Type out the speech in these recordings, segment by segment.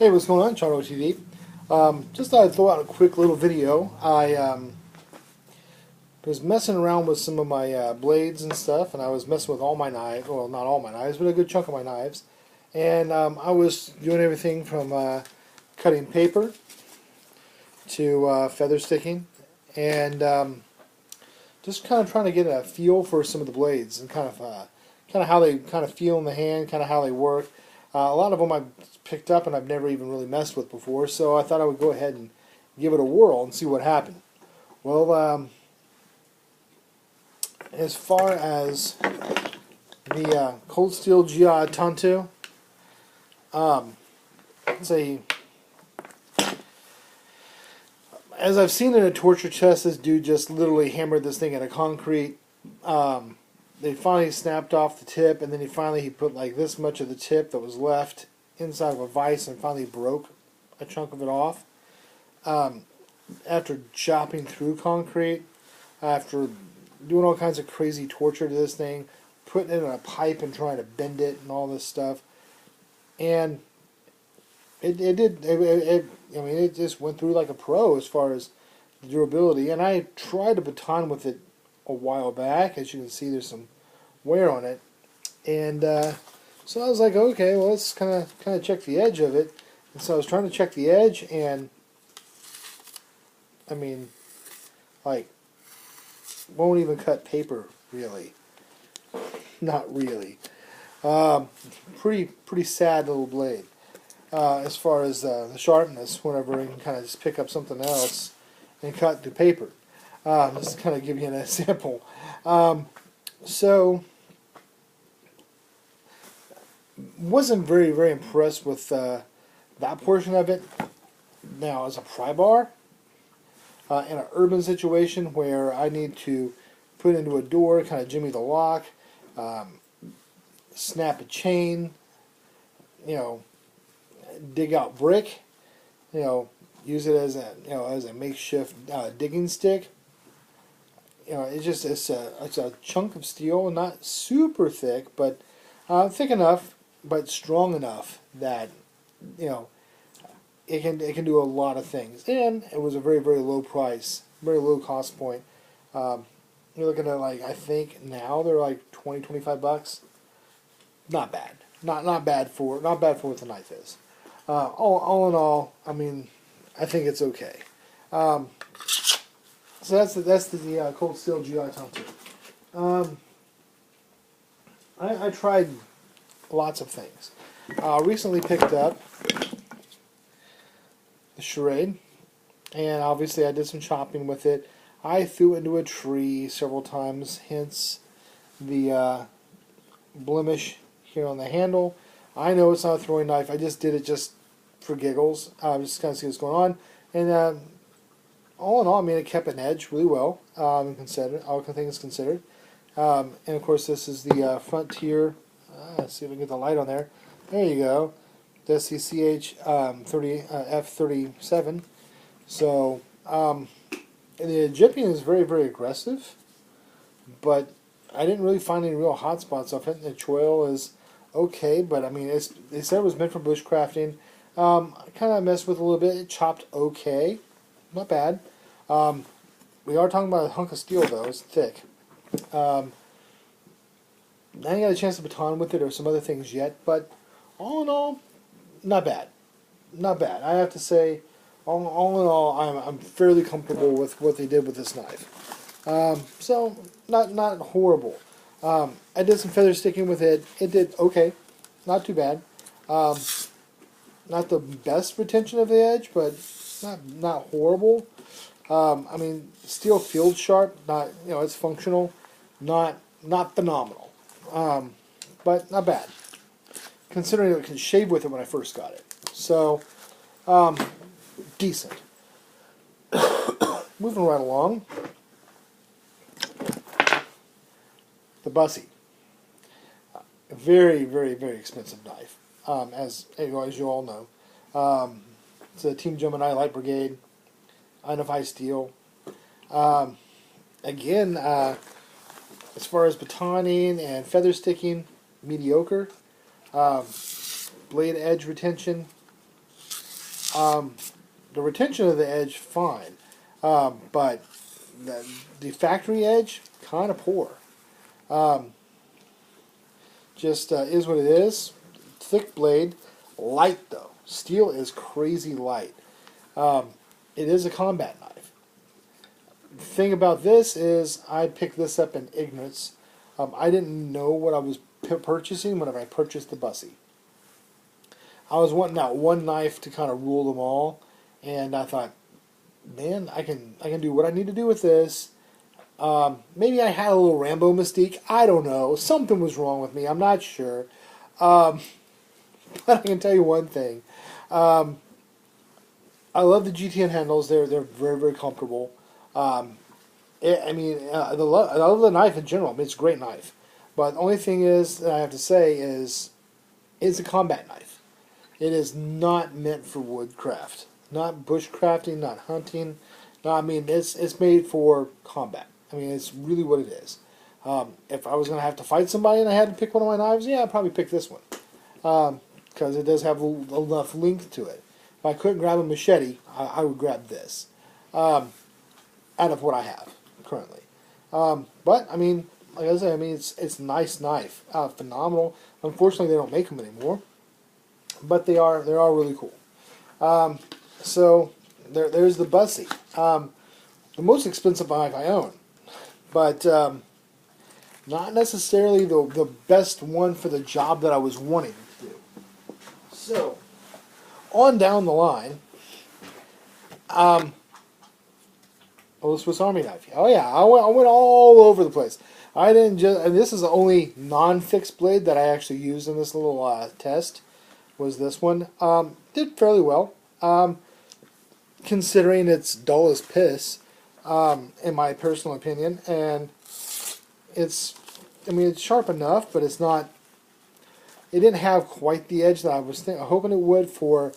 Hey, what's going on, Charlo TV? Just thought I'd throw out a quick little video. I was messing around with some of my blades and stuff, and I was messing with all my knives. Well, not all my knives, but a good chunk of my knives. And I was doing everything from cutting paper to feather sticking, and just kind of trying to get a feel for some of the blades and kind of how they kind of feel in the hand, kind of how they work. A lot of them I've picked up and I've never even really messed with before, so I thought I would go ahead and give it a whirl and see what happened. Well, as far as the Cold Steel GI Tanto, it's as I've seen in a torture test, this dude just literally hammered this thing into concrete. They finally snapped off the tip, and then he put like this much of the tip that was left inside of a vise and finally broke a chunk of it off. After chopping through concrete, after doing all kinds of crazy torture to this thing, putting it in a pipe and trying to bend it and all this stuff, and it just went through like a pro as far as the durability. And I tried a baton with it a while back. As you can see, there's some wear on it, and so I was like, okay, well, let's kind of check the edge of it. And so I was trying to check the edge, and I mean, like, won't even cut paper, really. Not really. Pretty sad little blade. As far as the sharpness, whenever you can kind of just pick up something else and cut through paper. Just to kind of give you an example. So, wasn't very impressed with that portion of it. Now, as a pry bar, in an urban situation where I need to put into a door, kind of jimmy the lock, snap a chain, dig out brick, use it as a makeshift digging stick. It's a chunk of steel, not super thick, but thick enough, but strong enough that it can do a lot of things. And it was a very low price, very low cost point. You're looking at, like, I think now they're like $20-25. Not bad. Not bad for what the knife is. All in all, I mean, I think it's okay. So that's the Cold Steel GI Tanto. I tried lots of things. Recently picked up the Charade, and obviously I did some chopping with it. I threw it into a tree several times, hence the blemish here on the handle. I know it's not a throwing knife. I just did it just for giggles, just to kind of see what's going on. And all in all, I mean, it kept an edge really well, all things considered. And of course, this is the Frontier. Let's see if we can get the light on there. There you go. The SCCH F37. So the jipping is very aggressive, but I didn't really find any real hot spots off it. The choil is okay, but I mean, they said it was meant for bushcrafting. I kind of messed with it a little bit. It chopped okay, not bad. We are talking about a hunk of steel, though. It's thick. I ain't got a chance to baton with it or some other things yet, but all in all, not bad. Not bad. I have to say, all in all, I'm fairly comfortable with what they did with this knife. So, not horrible. I did some feather sticking with it. It did okay. Not too bad. Not the best retention of the edge, but not horrible. I mean, steel field sharp. Not, it's functional. Not phenomenal. But not bad, considering I could shave with it when I first got it. So, decent. Moving right along. The Busse. A very expensive knife, as you all know. It's a Team Gemini Light Brigade, Einify steel. Again, as far as batoning and feather sticking, mediocre. Blade edge retention, The retention of the edge, fine, but the factory edge, kind of poor. Um, just is what it is. Thick blade, light though. Steel is crazy light. Um, it is a combat knife. The thing about this is I picked this up in ignorance. I didn't know what I was purchasing whenever I purchased the Busse. I was wanting that one knife to kind of rule them all, and I thought, man, I can do what I need to do with this. Maybe I had a little Rambo mystique. I don't know. Something was wrong with me. I'm not sure. Um, but I can tell you one thing. I love the GTN handles. They're very, very comfortable. I love the knife in general. I mean, it's a great knife. But the only thing is that I have to say is it's a combat knife. It is not meant for woodcraft. Not bushcrafting, not hunting. No, I mean, it's made for combat. I mean, it's really what it is. If I was going to have to fight somebody and I had to pick one of my knives, yeah, I'd probably pick this one. Because it does have enough length to it. If I couldn't grab a machete, I would grab this. Out of what I have currently. But, I mean, like I said, I mean, it's a nice knife. Phenomenal. Unfortunately, they don't make them anymore. But they are really cool. So, there's the Busse. The most expensive knife I own. But not necessarily the best one for the job that I was wanting to do. So, on down the line, the Swiss Army knife. Oh yeah, I went all over the place. I didn't just, and this is the only non-fixed blade that I actually used in this little test, was this one. Did fairly well, considering it's dull as piss, in my personal opinion, and it's sharp enough, but it's not, it didn't have quite the edge that I was hoping it would for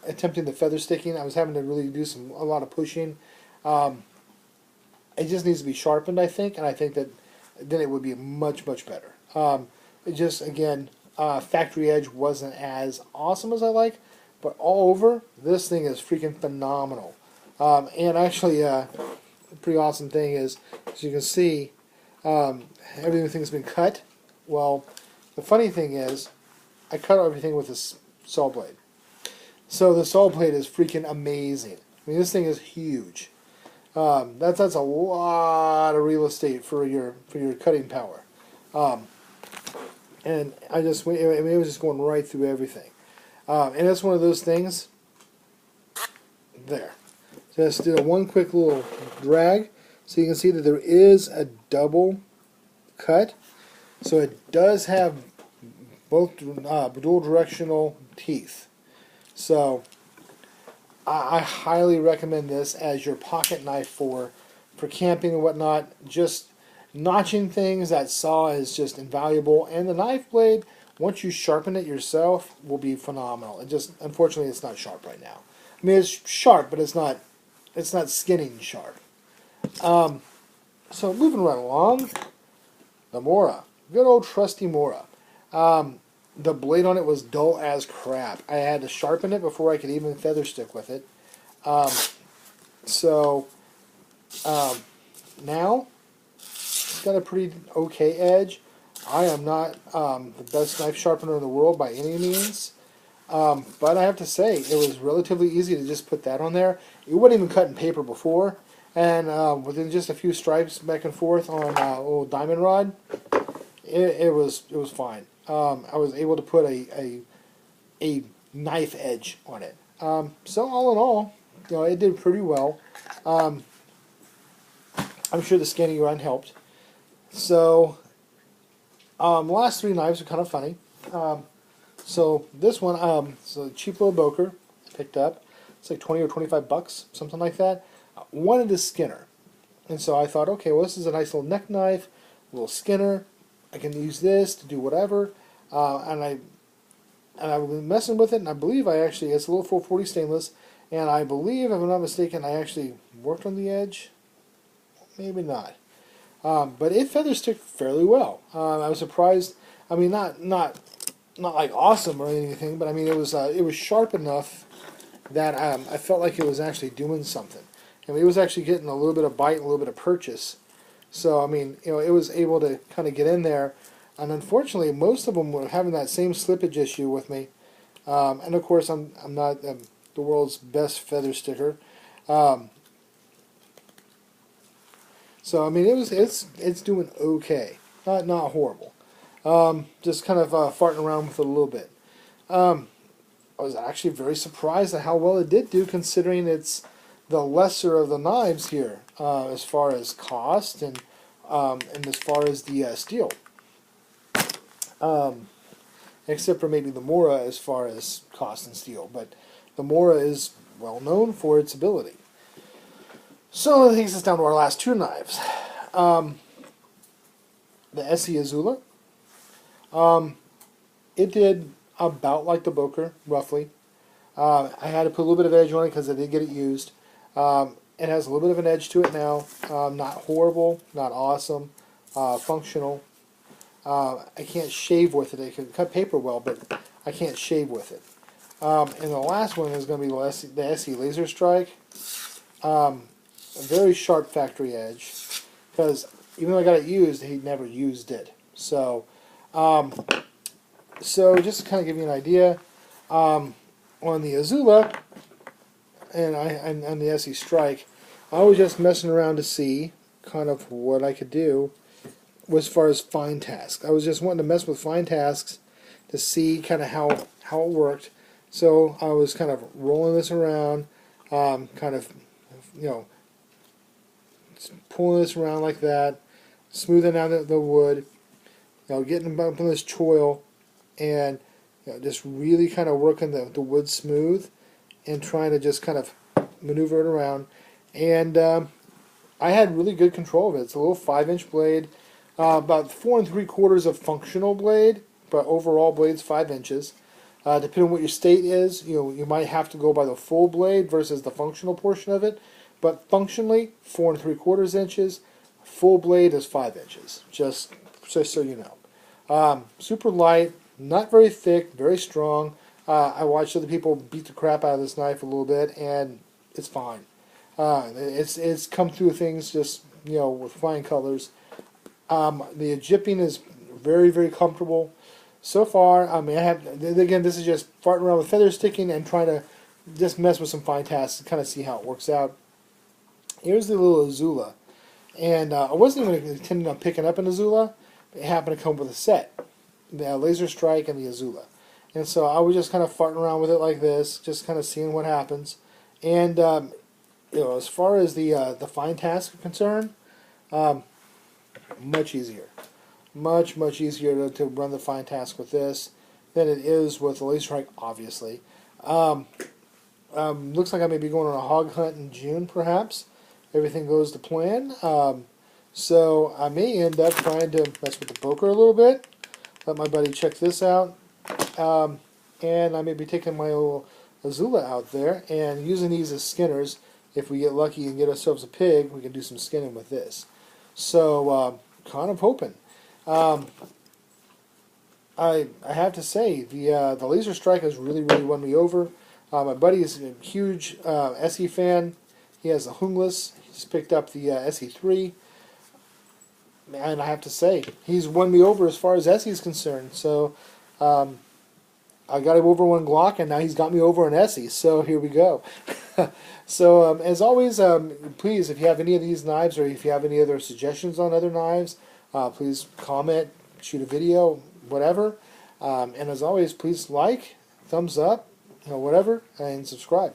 attempting the feather sticking. I was having to really do a lot of pushing. It just needs to be sharpened, I think, and I think that then it would be much, much better. It just, again, factory edge wasn't as awesome as I like, but all over, this thing is freaking phenomenal. And actually, a pretty awesome thing is, as you can see, everything's been cut. Well, the funny thing is, I cut everything with this saw blade. So the saw blade is freaking amazing. I mean, this thing is huge. That's a lot of real estate for your cutting power. And it was just going right through everything. And it's one of those things. There. Just do one quick little drag, so you can see that there is a double cut. So it does have both dual directional teeth. So I highly recommend this as your pocket knife for camping and whatnot. Just notching things, that saw is just invaluable. And the knife blade, once you sharpen it yourself, will be phenomenal. It just, unfortunately, it's not sharp right now. I mean, it's sharp, but it's not skinning sharp. So moving right along, the Mora. Good old trusty Mora. The blade on it was dull as crap. I had to sharpen it before I could even feather stick with it. Now, it's got a pretty okay edge. I am not the best knife sharpener in the world by any means. But I have to say, it was relatively easy to just put that on there. It wouldn't even cut in paper before. And within just a few stripes back and forth on a little diamond rod, it was fine. I was able to put a knife edge on it. So all in all, it did pretty well. I'm sure the scanning run helped. So the last three knives are kind of funny. So this one, it's a cheap little Boker I picked up. It's like 20 or 25 bucks, something like that. Wanted a Skinner. And so I thought, okay, well, this is a nice little neck knife, a little Skinner. I can use this to do whatever. And I've been messing with it, and I believe it's a little 440 stainless, and I believe, if I'm not mistaken, I actually worked on the edge. Maybe not. But it feather sticked fairly well. I was surprised. I mean, not like awesome or anything, but I mean, it was sharp enough that I felt like it was actually doing something. I mean, it was actually getting a little bit of bite and a little bit of purchase. So, I mean, it was able to kind of get in there. And unfortunately, most of them were having that same slippage issue with me. And of course, I'm not the world's best feather sticker. Um, so, I mean, it's doing okay. Not horrible. Just kind of farting around with it a little bit. I was actually very surprised at how well it did do, considering it's the lesser of the knives here, as far as cost and as far as the steel. Except for maybe the Mora as far as cost and steel, but the Mora is well known for its ability. So that takes us down to our last two knives. The Esse Azula. It did about like the Boker, roughly. I had to put a little bit of edge on it because I did get it used. It has a little bit of an edge to it now. Not horrible, not awesome, functional. I can't shave with it. I can cut paper well, but I can't shave with it. And the last one is going to be the Esse Laser Strike. A very sharp factory edge, because even though I got it used, he never used it. So, just to kind of give you an idea, on the Azula and the Esse Strike, I was just messing around to see kind of what I could do as far as fine tasks. I was just wanting to mess with fine tasks to see kind of how it worked. So I was kind of rolling this around, kind of, pulling this around like that, smoothing out the wood, getting up on this choil, and just really kind of working the wood smooth and trying to just kind of maneuver it around. And I had really good control of it. It's a little 5-inch blade, about 4 3/4 of functional blade, but overall blade's 5 inches. Depending on what your state is, you might have to go by the full blade versus the functional portion of it. But functionally, 4 3/4 inches. Full blade is 5 inches. Just so you know. Super light, not very thick, very strong. I watched other people beat the crap out of this knife a little bit, and it's fine. It's come through things just with flying colors. The jipping is very, very comfortable. So far, I mean, again, this is just farting around with feather sticking and trying to just mess with some fine tasks and kind of see how it works out. Here's the little Azula. And I wasn't even intending on picking up an Azula. It happened to come with a set. The Laser Strike and the Azula. And so I was just kind of farting around with it like this, just kind of seeing what happens. And, as far as the fine tasks are concerned, much easier. Much, much easier to run the fine task with this than it is with the Laser Strike, obviously. Looks like I may be going on a hog hunt in June, perhaps. Everything goes to plan. So I may end up trying to mess with the Boker a little bit. Let my buddy check this out. And I may be taking my little Azula out there and using these as skinners. If we get lucky and get ourselves a pig, we can do some skinning with this. So, kind of hoping. I have to say, the Laser Strike has really, really won me over. My buddy is a huge Esse fan. He has a Hungless. He's picked up the SE3. And I have to say, he's won me over as far as Esse is concerned. So, I got him over one Glock, and now he's got me over an Esse. So, here we go. So, as always, please, if you have any of these knives or if you have any other suggestions on other knives, please comment, shoot a video, whatever. And as always, please like, thumbs up, whatever, and subscribe.